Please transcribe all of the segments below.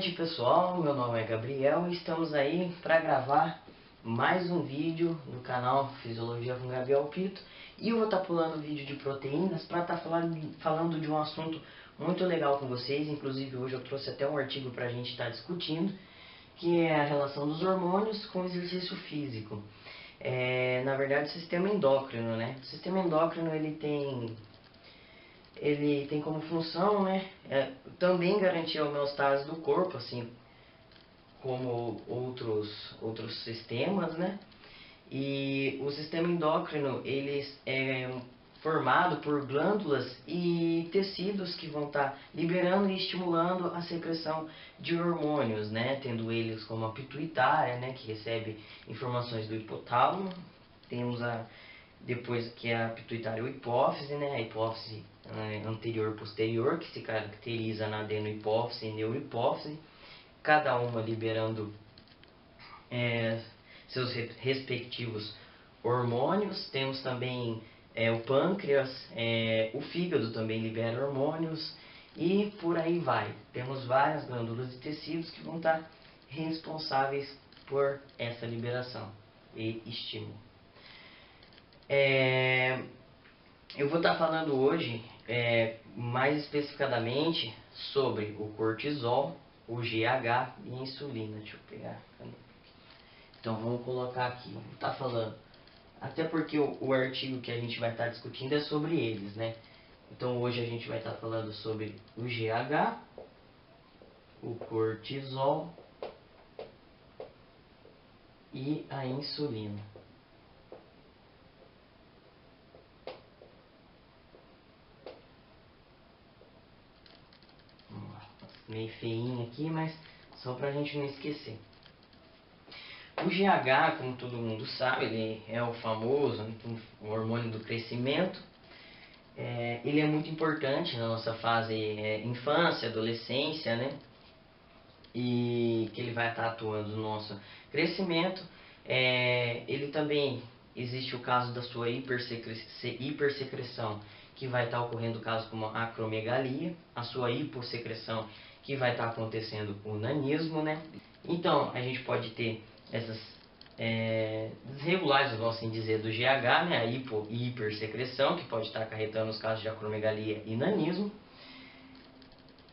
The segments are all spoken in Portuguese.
noite, pessoal, meu nome é Gabriel e estamos aí para gravar mais um vídeo no canal Fisiologia com Gabriel Pito. E eu vou estar pulando vídeo de proteínas para estar falando de um assunto muito legal com vocês. Inclusive hoje eu trouxe até um artigo para a gente estar discutindo, que é a relação dos hormônios com o exercício físico. Na verdade, o sistema endócrino, né? O sistema endócrino ele tem como função, né, também garantir a homeostase do corpo, assim como outros sistemas, né? E o sistema endócrino ele é formado por glândulas e tecidos que vão estar liberando e estimulando a secreção de hormônios, né? Tendo eles como a pituitária, né, que recebe informações do hipotálamo. Temos depois que é a pituitária, a hipófise, né? A hipófise anterior e posterior, que se caracteriza na adenohipófise e neurohipófise, cada uma liberando seus respectivos hormônios. Temos também o pâncreas, o fígado também libera hormônios e por aí vai. Temos várias glândulas e tecidos que vão estar responsáveis por essa liberação e estímulo. Eu vou estar falando hoje mais especificadamente sobre o cortisol, o GH e a insulina. Deixa eu pegar a caneta. Então vamos colocar aqui. Vou estar falando, até porque o artigo que a gente vai estar discutindo é sobre eles, né? Então hoje a gente vai estar falando sobre o GH, o cortisol e a insulina. Meio feinho aqui, mas só para a gente não esquecer. O GH, como todo mundo sabe, ele é o famoso o hormônio do crescimento. Ele é muito importante na nossa fase infância, adolescência, né? E que ele vai estar atuando no nosso crescimento. Ele também existe o caso da sua hipersecreção, que vai estar ocorrendo casos como a acromegalia, a sua hipossecreção, que vai estar acontecendo o nanismo, né? Então, a gente pode ter essas desregulares, vamos assim dizer, do GH, né? A hipo e hipersecreção, que pode estar acarretando os casos de acromegalia e nanismo.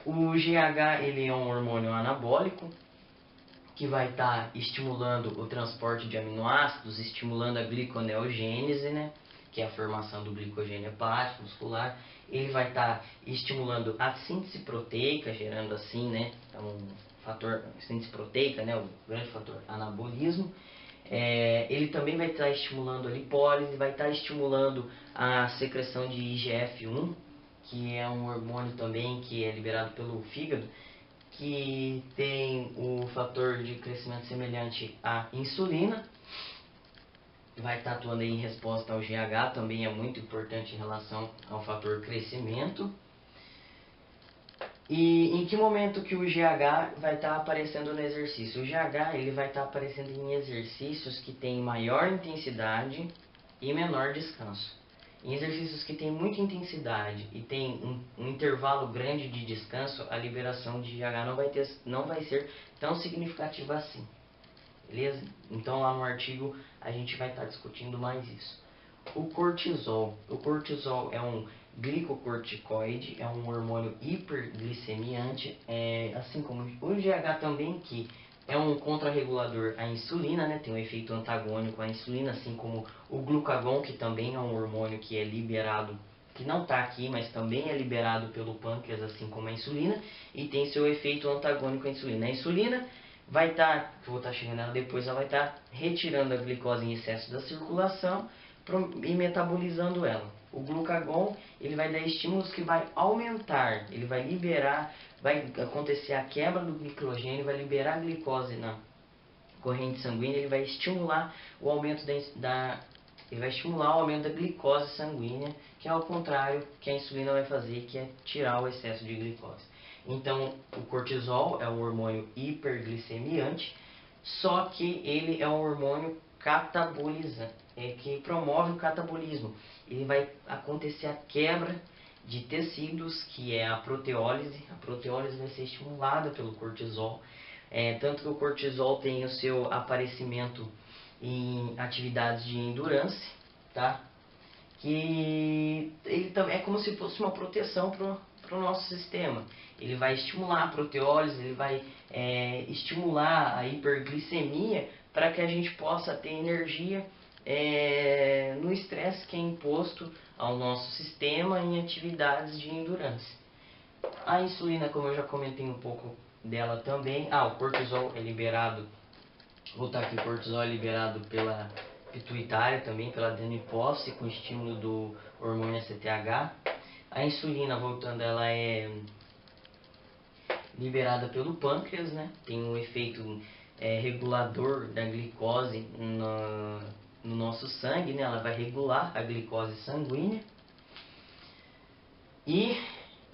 O GH ele é um hormônio anabólico, que vai estar estimulando o transporte de aminoácidos, estimulando a gliconeogênese, né? Que é a formação do glicogênio hepático, muscular. Ele vai estar estimulando a síntese proteica, gerando assim, né, um fator síntese proteica, né, o grande fator anabolismo. Ele também vai estar estimulando a lipólise, vai estar estimulando a secreção de IGF-1, que é um hormônio também que é liberado pelo fígado, que tem o fator de crescimento semelhante à insulina. Vai estar atuando em resposta ao GH, também é muito importante em relação ao fator crescimento. E em que momento que o GH vai estar aparecendo no exercício? O GH ele vai estar aparecendo em exercícios que têm maior intensidade e menor descanso. Em exercícios que têm muita intensidade e tem um intervalo grande de descanso, a liberação de GH não vai ser tão significativa assim. Beleza? Então lá no artigo a gente vai estar discutindo mais isso. O cortisol. O cortisol é um glicocorticoide, é um hormônio hiperglicemiante, assim como o GH também, que é um contrarregulador à insulina, né? Tem um efeito antagônico à insulina, assim como o glucagon, que também é um hormônio que é liberado, que não está aqui, mas também é liberado pelo pâncreas, assim como a insulina, e tem seu efeito antagônico à insulina. A insulina vai estar, que eu vou estar chegando nela depois, ela vai estar retirando a glicose em excesso da circulação e metabolizando ela. O glucagon, ele vai dar estímulos que vai aumentar, ele vai liberar, vai acontecer a quebra do glicogênio, vai liberar a glicose na corrente sanguínea, ele vai estimular o aumento da glicose sanguínea, que é ao contrário que a insulina vai fazer, que é tirar o excesso de glicose. Então, o cortisol é um hormônio hiperglicemiante, só que ele é um hormônio catabolizante, que promove o catabolismo. Ele vai acontecer a quebra de tecidos, que é a proteólise. A proteólise vai ser estimulada pelo cortisol, tanto que o cortisol tem o seu aparecimento em atividades de endurance, tá? Que ele é como se fosse uma proteção para o nosso sistema. Ele vai estimular a proteólise, ele vai estimular a hiperglicemia para que a gente possa ter energia no estresse que é imposto ao nosso sistema em atividades de endurance. A insulina, como eu já comentei um pouco dela também. O cortisol é liberado, vou botar aqui, o cortisol é liberado pela pituitária também, pela adenohipófise, com estímulo do hormônio ACTH. A insulina, voltando, ela é liberada pelo pâncreas, né? Tem um efeito regulador da glicose no nosso sangue, né? Ela vai regular a glicose sanguínea. E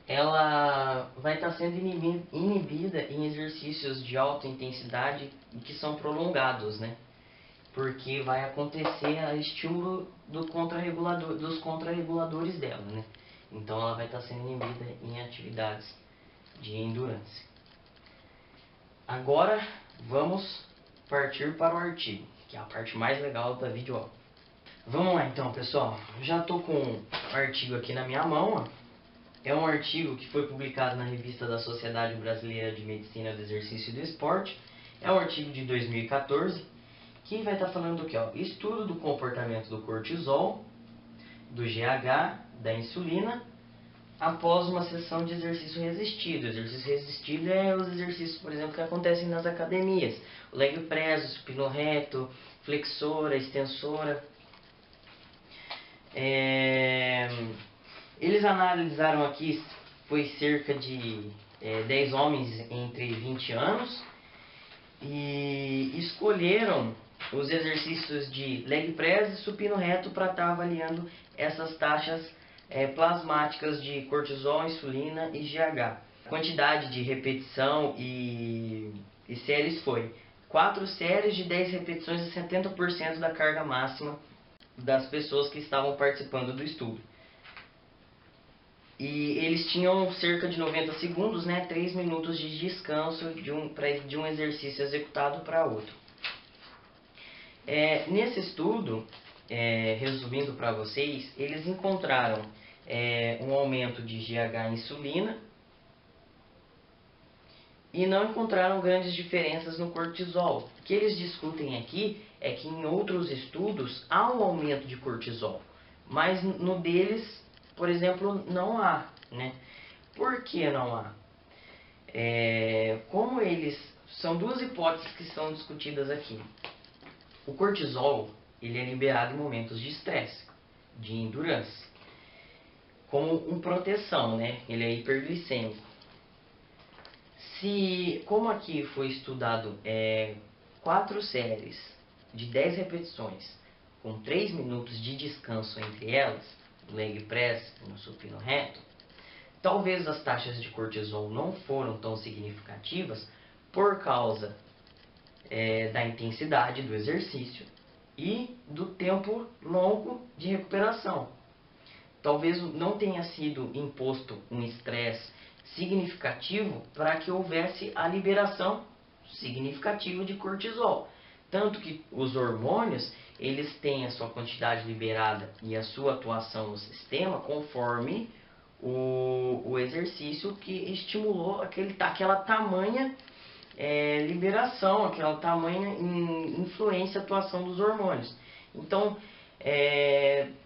ela vai estar sendo inibida em exercícios de alta intensidade que são prolongados, né? Porque vai acontecer a estímulo dos contrarreguladores dela, né? Então ela vai estar sendo inibida em atividades de endurance. Agora vamos partir para o artigo, que é a parte mais legal da videoaula. Vamos lá então, pessoal. Já estou com o artigo aqui na minha mão, ó. É um artigo que foi publicado na revista da Sociedade Brasileira de Medicina do Exercício e do Esporte. É um artigo de 2014, que vai estar falando aqui, ó, estudo do comportamento do cortisol, do GH, da insulina, após uma sessão de exercício resistido. O exercício resistido é os exercícios, por exemplo, que acontecem nas academias. O leg press, o supino reto, flexora, extensora. Eles analisaram aqui, foi cerca de 10 homens entre 20 anos e escolheram os exercícios de leg press e supino reto para estar avaliando essas taxas plasmáticas de cortisol, insulina e GH. A quantidade de repetição e séries foi 4 séries de 10 repetições a 70% da carga máxima das pessoas que estavam participando do estudo. E eles tinham cerca de 90 segundos, né, 3 minutos de descanso de um exercício executado para outro. Nesse estudo, resumindo para vocês, eles encontraram um aumento de GH e insulina e não encontraram grandes diferenças no cortisol. O que eles discutem aqui é que em outros estudos há um aumento de cortisol, mas no deles, por exemplo, não há, né? Por que não há? Como eles... São duas hipóteses que são discutidas aqui. O cortisol, ele é liberado em momentos de estresse, de endurance, como uma proteção, né? Ele é hiperglicêmico. Como aqui foi estudado 4 séries de 10 repetições, com 3 minutos de descanso entre elas, no leg press e no supino reto, talvez as taxas de cortisol não foram tão significativas por causa da intensidade do exercício e do tempo longo de recuperação. Talvez não tenha sido imposto um estresse significativo para que houvesse a liberação significativa de cortisol. Tanto que os hormônios, eles têm a sua quantidade liberada e a sua atuação no sistema conforme o exercício que estimulou aquela tamanha liberação, aquela tamanha influência e atuação dos hormônios. Então,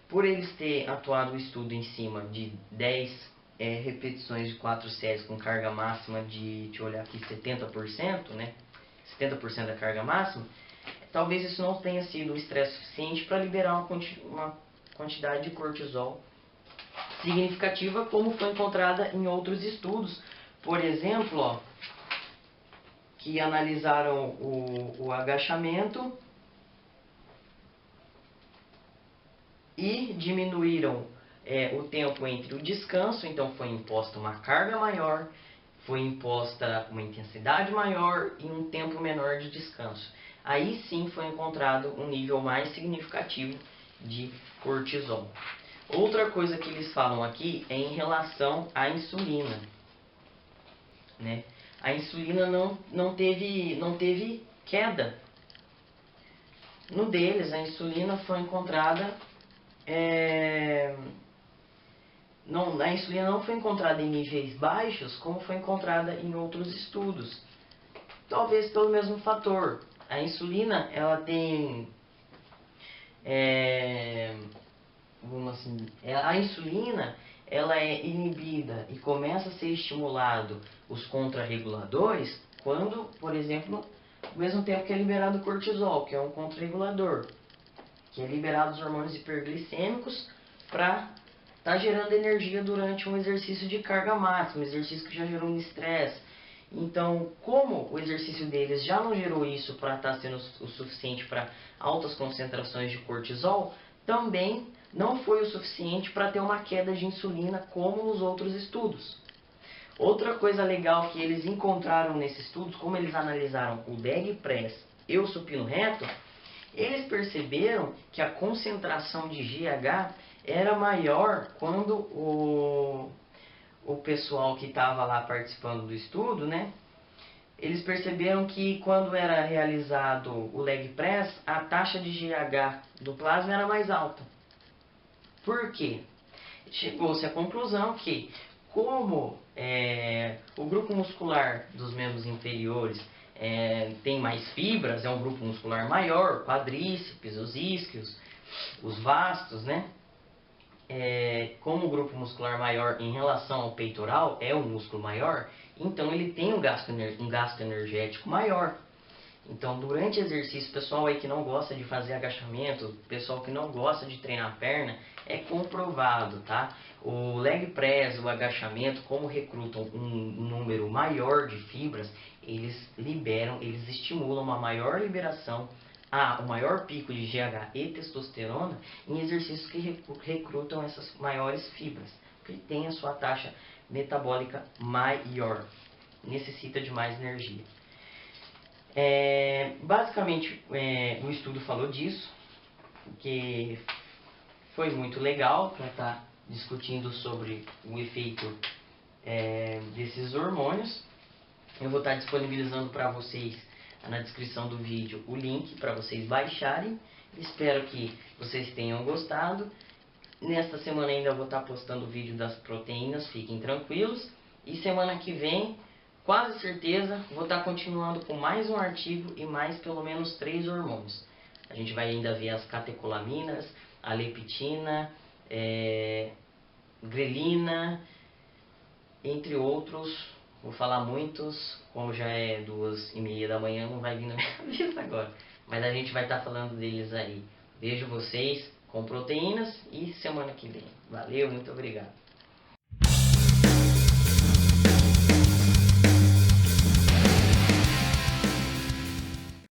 por eles ter atuado o estudo em cima de 10 repetições de 4 séries com carga máxima de, deixa eu olhar aqui, 70%, né? 70% da carga máxima, talvez isso não tenha sido um estresse suficiente para liberar uma quantidade de cortisol significativa, como foi encontrada em outros estudos. Por exemplo, ó, que analisaram o agachamento e diminuíram o tempo entre o descanso. Então foi imposta uma carga maior, foi imposta uma intensidade maior e um tempo menor de descanso. Aí sim foi encontrado um nível mais significativo de cortisol. Outra coisa que eles falam aqui é em relação à insulina, né? A insulina não teve queda. No deles, a insulina foi encontrada... a insulina não foi encontrada em níveis baixos, como foi encontrada em outros estudos. Talvez pelo mesmo fator. A insulina, ela tem... a insulina, ela é inibida e começa a ser estimulado os contrarreguladores quando, por exemplo, ao mesmo tempo que é liberado o cortisol, que é um contrarregulador, que é liberado os hormônios hiperglicêmicos para estar gerando energia durante um exercício de carga máxima, um exercício que já gerou um estresse. Então, como o exercício deles já não gerou isso para estar sendo o suficiente para altas concentrações de cortisol, também não foi o suficiente para ter uma queda de insulina como nos outros estudos. Outra coisa legal que eles encontraram nesses estudos, como eles analisaram o leg press e o supino reto, eles perceberam que a concentração de GH era maior quando o pessoal que estava lá participando do estudo, né? Eles perceberam que quando era realizado o leg press, a taxa de GH do plasma era mais alta. Por quê? Chegou-se à conclusão que, como o grupo muscular dos membros inferiores tem mais fibras, é um grupo muscular maior, quadríceps, os isquios, os vastos, né? Como o grupo muscular maior em relação ao peitoral é um músculo maior, então ele tem um gasto energético maior. Então, durante exercício, pessoal aí que não gosta de fazer agachamento, pessoal que não gosta de treinar perna, é comprovado, tá? O leg press, o agachamento, como recrutam um número maior de fibras, eles estimulam uma maior liberação, um maior pico de GH e testosterona em exercícios que recrutam essas maiores fibras, porque tem a sua taxa metabólica maior, necessita de mais energia. Basicamente, o estudo falou disso, que foi muito legal para estar discutindo sobre o efeito desses hormônios. Eu vou estar disponibilizando para vocês na descrição do vídeo o link para vocês baixarem. Espero que vocês tenham gostado. Nesta semana ainda vou estar postando o vídeo das proteínas, fiquem tranquilos. E semana que vem, quase certeza, vou estar continuando com mais um artigo e mais pelo menos 3 hormônios. A gente vai ainda ver as catecolaminas, a leptina, grelina, entre outros. Vou falar muitos, como já é 2h30 da manhã, não vai vir na minha cabeça agora. Mas a gente vai estar falando deles aí. Vejo vocês com proteínas e semana que vem. Valeu, muito obrigado.